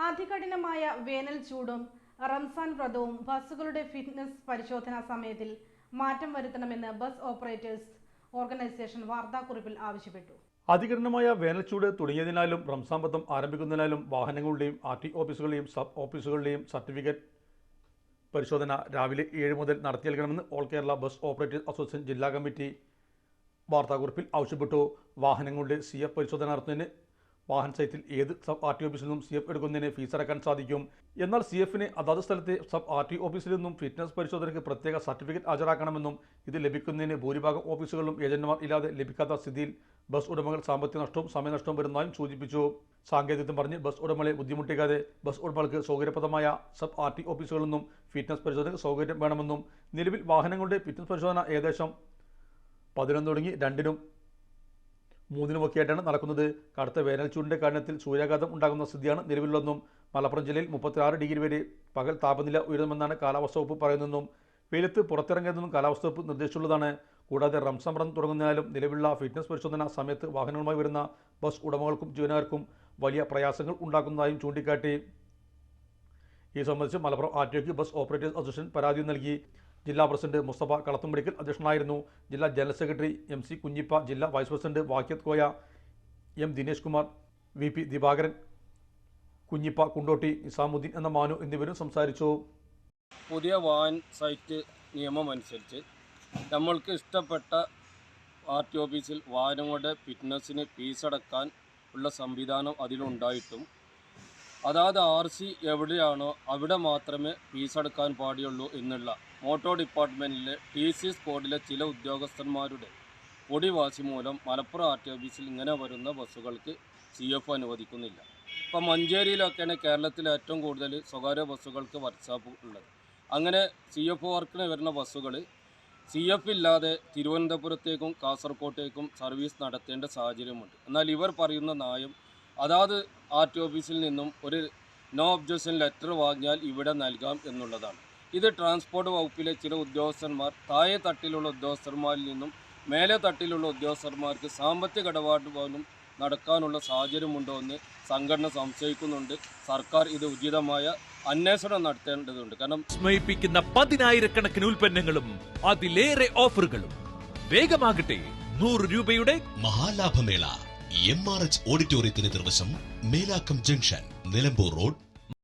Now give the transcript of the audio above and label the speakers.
Speaker 1: അതികഠിനമായ വേനൽ ചൂടും റംസാൻ വ്രതവും ബസ്സുകളുടെ ഫിറ്റ്നസ് പരിശോധനാ സമയത്തിൽ മാറ്റം വരുത്തണമെന്ന് ബസ് ഓപ്പറേറ്റേഴ്സ് ഓർഗനൈസേഷൻ വാർത്താക്കുറിപ്പിൽ ആവശ്യപ്പെട്ടു.
Speaker 2: അതികഠിനമായ വേനൽച്ചൂട് തുടങ്ങിയതിനാലും റംസാൻ വ്രതം ആരംഭിക്കുന്നതിനാലും വാഹനങ്ങളുടെയും RT ഓഫീസുകളുടെയും സബ് ഓഫീസുകളുടെയും സർട്ടിഫിക്കറ്റ് പരിശോധന രാവിലെ 7 മുതൽ നടത്തി നൽകണമെന്ന് all Kerala bus operators association ജില്ലാ കമ്മിറ്റി വാർത്താക്കുറിപ്പിൽ ആവശ്യപ്പെട്ടു. വാഹനങ്ങളുടെ CF പരിശോധന നടത്തുന്നതിന് വാഹന സൈറ്റിൽ ഏത് സബ് RT ഓഫീസിൽ നിന്നും CF എടുക്കുന്നതിന് ഫീസ് അടക്കാൻ സാധിക്കും. എന്നാൽ CFന് അതാത് സ്ഥലത്തെ സബ് RT ഓഫീസിൽ നിന്നും ഫിറ്റ്നസ് പരിശോധനയ്ക്ക് പ്രത്യേക സർട്ടിഫിക്കറ്റ് ഹാജരാക്കണമെന്നും ഇത് ലഭിക്കുന്നതിന് ഭൂരിഭാഗം ഓഫീസുകളിലും ഏജന്റുമാർ ഇല്ലാതെ ലഭിക്കാത്ത സ്ഥിതിയിൽ ബസ് ഉടമകൾ സാമ്പത്തിക നഷ്ടവും സമയനഷ്ടവും വരുന്നതായും സൂചിപ്പിച്ചു. സാങ്കേതികത്വം പറഞ്ഞ് ബസ് ഉടമകളെ ബുദ്ധിമുട്ടിക്കാതെ ബസ് ഉടമകൾക്ക് സൗകര്യപ്രദമായ സബ് RT ഓഫീസുകളിൽ നിന്നും ഫിറ്റ്നസ് പരിശോധനയ്ക്ക് സൗകര്യം വേണമെന്നും നിലവിൽ വാഹനങ്ങളുടെ ഫിറ്റ്നസ് പരിശോധന ഏകദേശം 11 തുടങ്ങി 2-നും 3-നുമൊക്കെയായിട്ടാണ് നടക്കുന്നത്. കടുത്ത വേനൽച്ചൂടിന്റെ കാരണത്തിൽ സൂര്യാഘാതം ഉണ്ടാകുന്ന സ്ഥിതിയാണ് നിലവിലുള്ളതെന്നും മലപ്പുറം ജില്ലയിൽ 36 ഡിഗ്രി വരെ പകൽ താപനില ഉയരുമെന്നാണ് കാലാവസ്ഥാ വകുപ്പ് പറയുന്നതെന്നും വെയിലത്ത് പുറത്തിറങ്ങരുതെന്നും കാലാവസ്ഥാ വകുപ്പ് നിർദ്ദേശിച്ചുള്ളതാണ്. കൂടാതെ റംസാൻ വ്രതം തുടങ്ങുന്നതിനാലും നിലവിലുള്ള ഫിറ്റ്നസ് പരിശോധന സമയത്ത് വാഹനങ്ങളുമായി വരുന്ന ബസ് ഉടമകൾക്കും ജീവനക്കാർക്കും വലിയ പ്രയാസങ്ങൾ ഉണ്ടാക്കുന്നതായും ചൂണ്ടിക്കാട്ടി. ഈ സംബന്ധിച്ച് മലപ്പുറം RTOക്ക് ബസ് ഓപ്പറേറ്റേഴ്സ് അസോസിയേഷൻ പരാതി നൽകി. ജില്ലാ പ്രസിഡന്റ് മുസ്തഫ കളത്തുംപടിക്കൽ അധ്യക്ഷനായിരുന്നു. ജില്ലാ ജനറൽ സെക്രട്ടറി MC കുഞ്ഞിപ്പ, ജില്ലാ വൈസ് പ്രസിഡന്റ് വാക്യത്ത് കോയ, M ദിനേശ് കുമാർ, VP ദിവാകരൻ, കുഞ്ഞിപ്പ കുണ്ടോട്ടി, നിസാമുദ്ദീൻ എന്ന മാനു എന്നിവരും സംസാരിച്ചു.
Speaker 3: പുതിയ വാഹന സൈറ്റ് നിയമം അനുസരിച്ച് നമ്മൾക്ക് ഇഷ്ടപ്പെട്ട RT ഓഫീസിൽ വാഹനങ്ങളുടെ ഫിറ്റ്നസ്സിന് ഫീസ് അടക്കാൻ ഉള്ള സംവിധാനം അതിലുണ്ടായിട്ടും അതാത് RC എവിടെയാണോ അവിടെ മാത്രമേ ഫീസ് അടക്കാൻ പാടുള്ളൂ എന്നുള്ള മോട്ടോർ ഡിപ്പാർട്ട്മെൻറ്റിലെ TC കോഡിലെ ചില ഉദ്യോഗസ്ഥന്മാരുടെ പൊടിവാശി മൂലം മലപ്പുറം RT ഓഫീസിൽ ഇങ്ങനെ വരുന്ന ബസ്സുകൾക്ക് CF അനുവദിക്കുന്നില്ല. ഇപ്പം മഞ്ചേരിയിലൊക്കെയാണ് കേരളത്തിലെ ഏറ്റവും കൂടുതൽ സ്വകാര്യ ബസ്സുകൾക്ക് വർക്ക്ഷോപ്പ് ഉള്ളത്. അങ്ങനെ CF വർക്കിന് വരുന്ന ബസ്സുകൾ CF ഇല്ലാതെ തിരുവനന്തപുരത്തേക്കും കാസർകോട്ടേക്കും സർവീസ് നടത്തേണ്ട സാഹചര്യമുണ്ട്. എന്നാൽ ഇവർ പറയുന്ന ന്യായം അതാത് RT ഓഫീസിൽ നിന്നും ഒരു നോ ഒബ്ജക്ഷൻ ലെറ്റർ വാങ്ങിയാൽ ഇവിടെ നൽകാം എന്നുള്ളതാണ്. ഇത് ട്രാൻസ്പോർട്ട് വകുപ്പിലെ ചില ഉദ്യോഗസ്ഥന്മാർ താഴെ തട്ടിലുള്ള ഉദ്യോഗസ്ഥന്മാരിൽ നിന്നും മേലെ തട്ടിലുള്ള ഉദ്യോഗസ്ഥന്മാർക്ക് സാമ്പത്തിക ഇടപാട് പോലും നടക്കാനുള്ള സാഹചര്യമുണ്ടോ എന്ന് സംഘടന സംശയിക്കുന്നുണ്ട്. സർക്കാർ ഇത് ഉചിതമായ അന്വേഷണം നടത്തേണ്ടതുണ്ട്. കാരണം
Speaker 4: വിസ്മയിപ്പിക്കുന്ന 10,000-കണക്കിന് ഉൽപ്പന്നങ്ങളും അതിലേറെ ഓഫറുകളും വേഗമാകട്ടെ 100 രൂപയുടെ
Speaker 5: മഹാലാഭമേള MRH ഓഡിറ്റോറിയത്തിന് നിർവശം മേലാക്കം ജംഗ്ഷൻ, നിലമ്പൂർ റോഡ്,